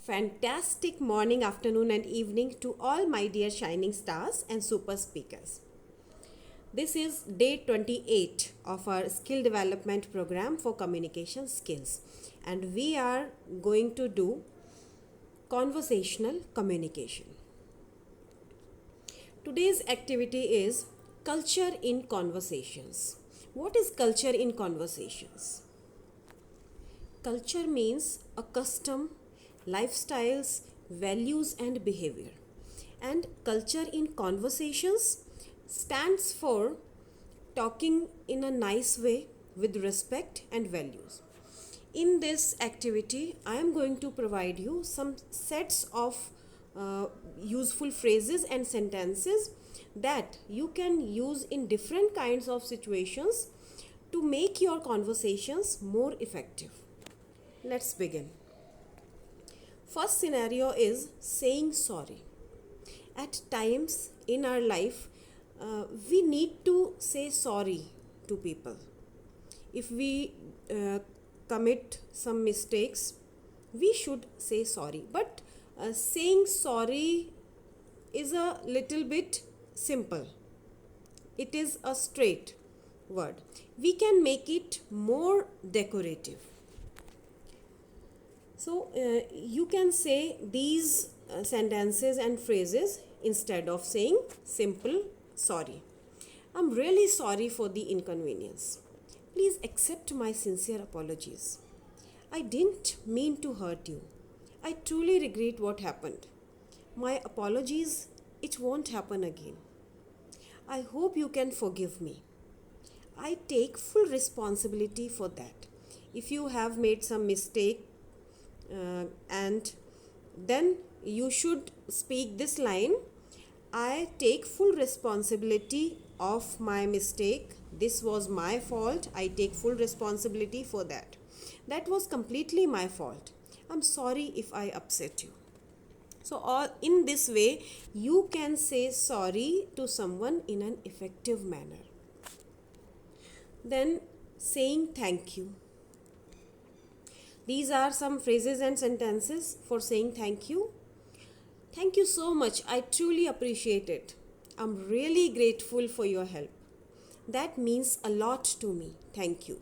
Fantastic morning, afternoon, and evening to all my dear shining stars and super speakers. This is day 28 of our skill development program for communication skills, and we are going to do conversational communication. Today's activity is culture in conversations. What is culture in conversations? Culture means a custom, lifestyles, values, and behavior. And culture in conversations stands for talking in a nice way with respect and values. In this activity, I am going to provide you some sets of useful phrases and sentences that you can use in different kinds of situations to make your conversations more effective. Let's begin. First scenario is saying sorry. At times in our life, we need to say sorry to people. If we commit some mistakes, we should say sorry. But saying sorry is a little bit simple. It is a straight word. We can make it more decorative. So you can say these sentences and phrases instead of saying simple sorry. I'm really sorry for the inconvenience. Please accept my sincere apologies. I didn't mean to hurt you. I truly regret what happened. My apologies, it won't happen again. I hope you can forgive me. I take full responsibility for that. If you have made some mistake, and then you should speak this line: I take full responsibility of my mistake. This was my fault. I take full responsibility for that. That was completely my fault. I'm sorry if I upset you. So all in this way you can say sorry to someone in an effective manner. Then saying thank you. These are some phrases and sentences for saying thank you. Thank you so much. I truly appreciate it. I'm really grateful for your help. That means a lot to me. Thank you.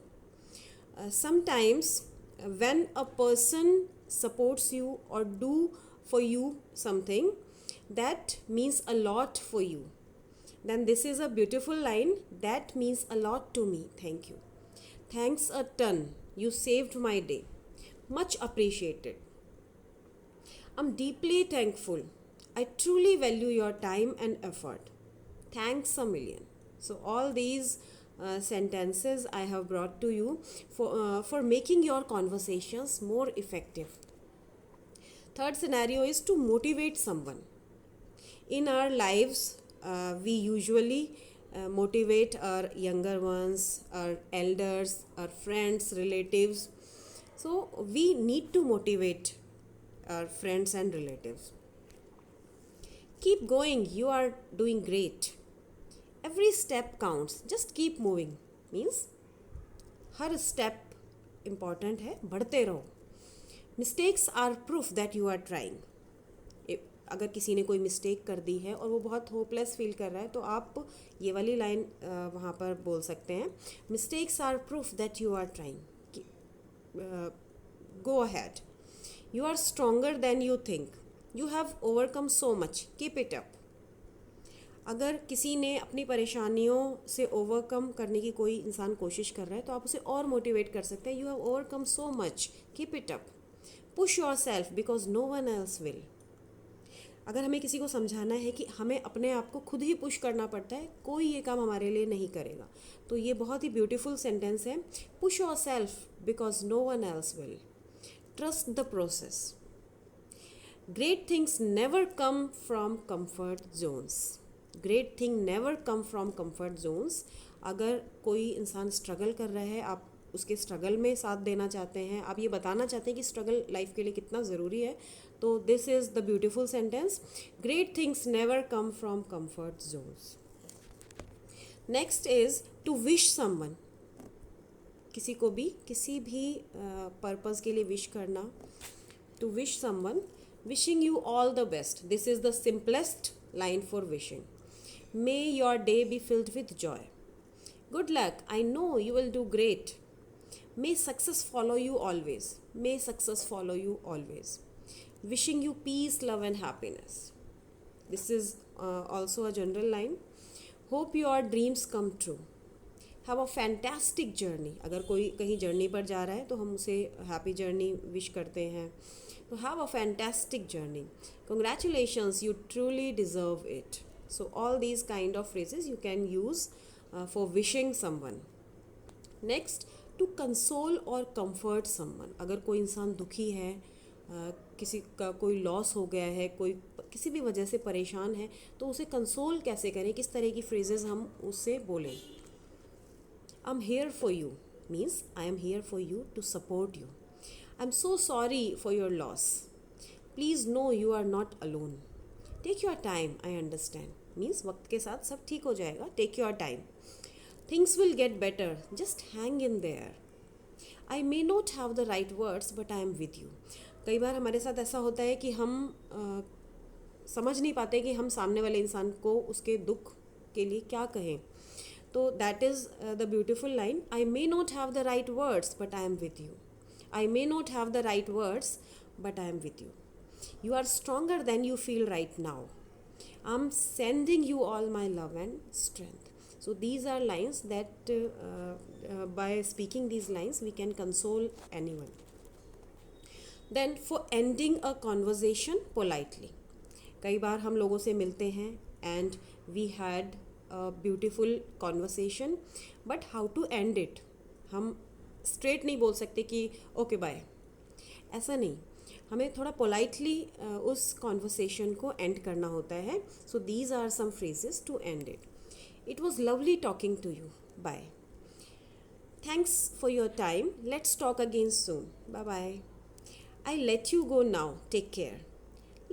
Sometimes when a person supports you or do for you something, that means a lot for you. Then this is a beautiful line. That means a lot to me. Thank you. Thanks a ton. You saved my day. Much appreciated. I'm deeply thankful. I truly value your time and effort. Thanks a million. So all these sentences I have brought to you for making your conversations more effective. Third scenario is to motivate someone. In our lives, we usually motivate our younger ones, our elders, our friends, relatives. So we need to motivate our friends and relatives. Keep going, you are doing great. Every step counts, just keep moving. Means her step important है, बढ़ते रहो. Mistakes are proof that you are trying. अगर किसी ने कोई mistake कर दी है और वो बहुत होपलेस फील कर रहा है तो आप ये वाली लाइन वहाँ पर बोल सकते हैं: mistakes are proof that you are trying. Go ahead. You are stronger than you think. You have overcome so much. Keep it up. अगर किसी ने अपनी परेशानियों से ओवरकम करने की कोई इंसान कोशिश कर रहा है तो आप उसे और मोटिवेट कर सकते हैं. You have overcome so much. Keep it up. Push yourself because no one else will. अगर हमें किसी को समझाना है कि हमें अपने आप को खुद ही पुश करना पड़ता है, कोई ये काम हमारे लिए नहीं करेगा, तो ये बहुत ही ब्यूटीफुल सेंटेंस है. Push yourself because no one else will. Trust the process. Great things never come from comfort zones. Great thing never come from comfort zones. अगर कोई इंसान स्ट्रगल कर रहा है, आप उसके स्ट्रगल में साथ देना चाहते हैं, आप ये बताना चाहते हैं कि स्ट्रगल लाइफ के लिए कितना ज़रूरी है, तो this is the beautiful sentence. Great things never come from comfort zones. Next is to wish someone. किसी को भी किसी भी पर्पज़ के लिए विश करना. to wish someone, wishing you all the best. This is the simplest line for wishing. May your day be filled with joy. Good luck. I know you will do great. May success follow you always. May success follow you always. Wishing you peace, love, and happiness. This is also a general line. Hope your dreams come true. Have a fantastic journey. अगर कोई कहीं journey पर जा रहा है तो हम उसे हैप्पी जर्नी विश करते हैं. तो have a fantastic journey. Congratulations, you truly deserve it. So all these kind of phrases you can use for wishing someone. Next, to console और कंफर्ट समवन. अगर कोई इंसान दुखी है, किसी का कोई लॉस हो गया है, कोई किसी भी वजह से परेशान है, तो उसे कंसोल कैसे करें, किस तरह की फ्रेजेस हम उससे बोलें. I'm here for you means I am here for you to support you. I'm so sorry for your loss. Please know you are not alone. Take your time, I understand means वक्त के साथ सब ठीक हो जाएगा. Take your time. Things will get better. Just hang in there. I may not have the right words but I am with you. कई बार हमारे साथ ऐसा होता है कि हम समझ नहीं पाते कि हम सामने वाले इंसान को उसके दुख के लिए क्या कहें. तो that is the beautiful line. I may not have the right words but I am with you. I may not have the right words but I am with you. You are stronger than you feel right now. I am sending you all my love and strength. So these are lines that by speaking these lines we can console anyone. Then for ending a conversation politely. कई बार हम लोगों से मिलते हैं and we had a beautiful conversation but how to end it. हम straight नहीं बोल सकते कि okay bye. ऐसा नहीं, हमें थोड़ा politely उस conversation को end करना होता है. So these are some phrases to end it. It was lovely talking to you. Bye. Thanks for your time. Let's talk again soon. Bye-bye. I let you go now. Take care.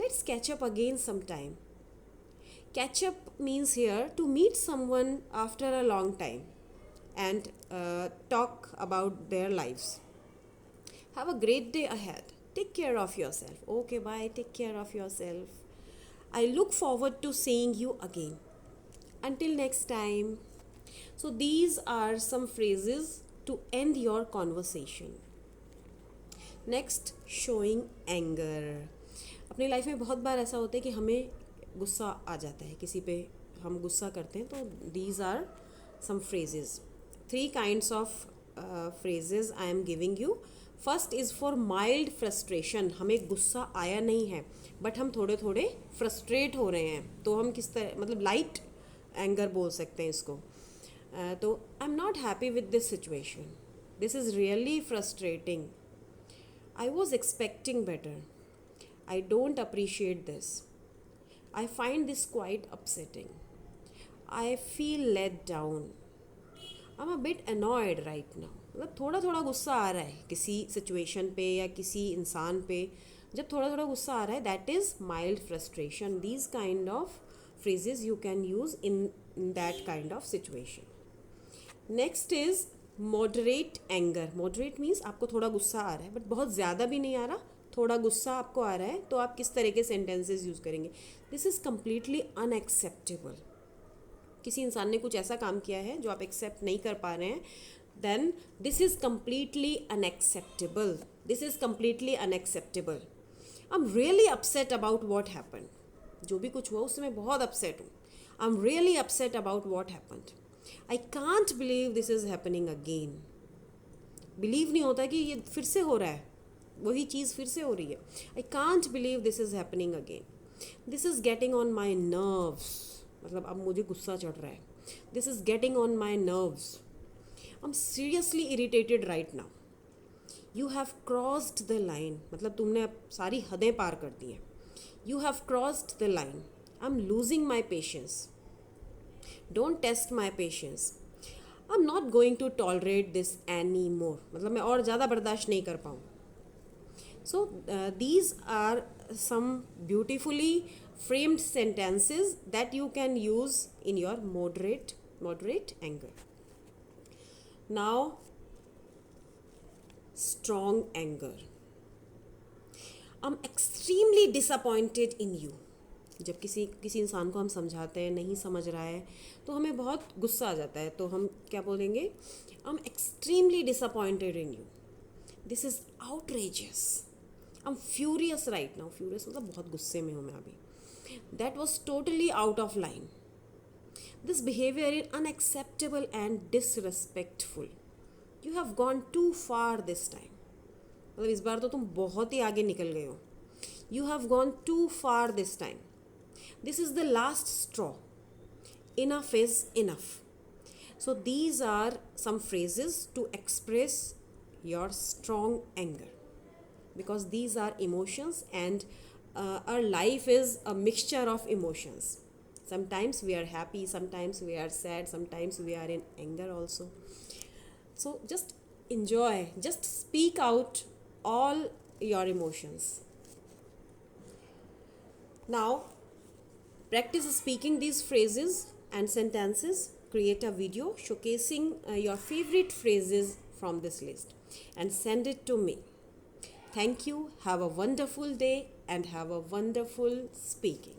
Let's catch up again sometime. Catch up means here to meet someone after a long time and talk about their lives. Have a great day ahead. Take care of yourself. Okay, bye. Take care of yourself. I look forward to seeing you again. Until next time. So these are some phrases to end your conversation. Next, showing anger. अपनी life में बहुत बार ऐसा होता है कि हमें गुस्सा आ जाता है, किसी पे हम गुस्सा करते हैं. तो these are some phrases. 3 kinds of phrases I am giving you. First is for mild frustration. हमें गुस्सा आया नहीं है बट हम थोड़े थोड़े फ्रस्ट्रेट हो रहे हैं, तो हम किस तरह, मतलब लाइट एंगर बोल सकते हैं इसको. तो I am not happy with this situation. This is really frustrating. I was expecting better. I don't appreciate this. I find this quite upsetting. I feel let down. I am a bit annoyed right now. मतलब थोड़ा थोड़ा गुस्सा आ रहा है किसी situation पे या किसी इंसान पे. जब थोड़ा थोड़ा गुस्सा आ रहा है, that is mild frustration. These kind of phrases you can use in that kind of situation. Next is moderate anger. Moderate means आपको थोड़ा गुस्सा आ रहा है बट बहुत ज़्यादा भी नहीं आ रहा, थोड़ा गुस्सा आपको आ रहा है, तो आप किस तरह के sentences यूज़ करेंगे. This is completely unacceptable. किसी इंसान ने कुछ ऐसा काम किया है जो आप एक्सेप्ट नहीं कर पा रहे हैं, then this is completely unacceptable. This is completely unacceptable. I'm really upset about what happened. जो भी कुछ हुआ उससे मैं बहुत अपसेट हूँ. I am really upset about what happened. I can't believe this is happening again. Believe नहीं होता कि ये फिर से हो रहा है, वही चीज़ फिर से हो रही है. I can't believe this is happening again. This is getting on my nerves. मतलब अब मुझे गुस्सा चढ़ रहा है. This is getting on my nerves. I am seriously irritated right now. You have crossed the line. मतलब तुमने अब सारी हदें पार कर दी हैं. You have crossed the line. I'm losing my patience. Don't test my patience. I'm not going to tolerate this anymore. मतलब मैं और ज़्यादा बर्दाश्त नहीं कर पाऊँ. So these are some beautifully framed sentences that you can use in your moderate anger. Now, strong anger. I am extremely disappointed in you. जब किसी किसी इंसान को हम समझाते हैं, नहीं समझ रहा है, तो हमें बहुत गुस्सा आ जाता है. तो हम क्या बोलेंगे? I am extremely disappointed in you. This is outrageous. I am furious right now. Furious मतलब बहुत गुस्से में हूँ मैं अभी. That was totally out of line. This behaviour is unacceptable and disrespectful. You have gone too far this time. मतलब इस बार तो तुम बहुत ही आगे निकल गए हो. You have gone too far this time. This is the last straw. Enough is enough. So these are some phrases to express your strong anger, because these are emotions, and our life is a mixture of emotions. Sometimes we are happy, sometimes we are sad, sometimes we are in anger also. So just enjoy, just speak out all your emotions. Now practice speaking these phrases and sentences. Create a video showcasing your favorite phrases from this list and send it to me. Thank you. Have a wonderful day and have a wonderful speaking.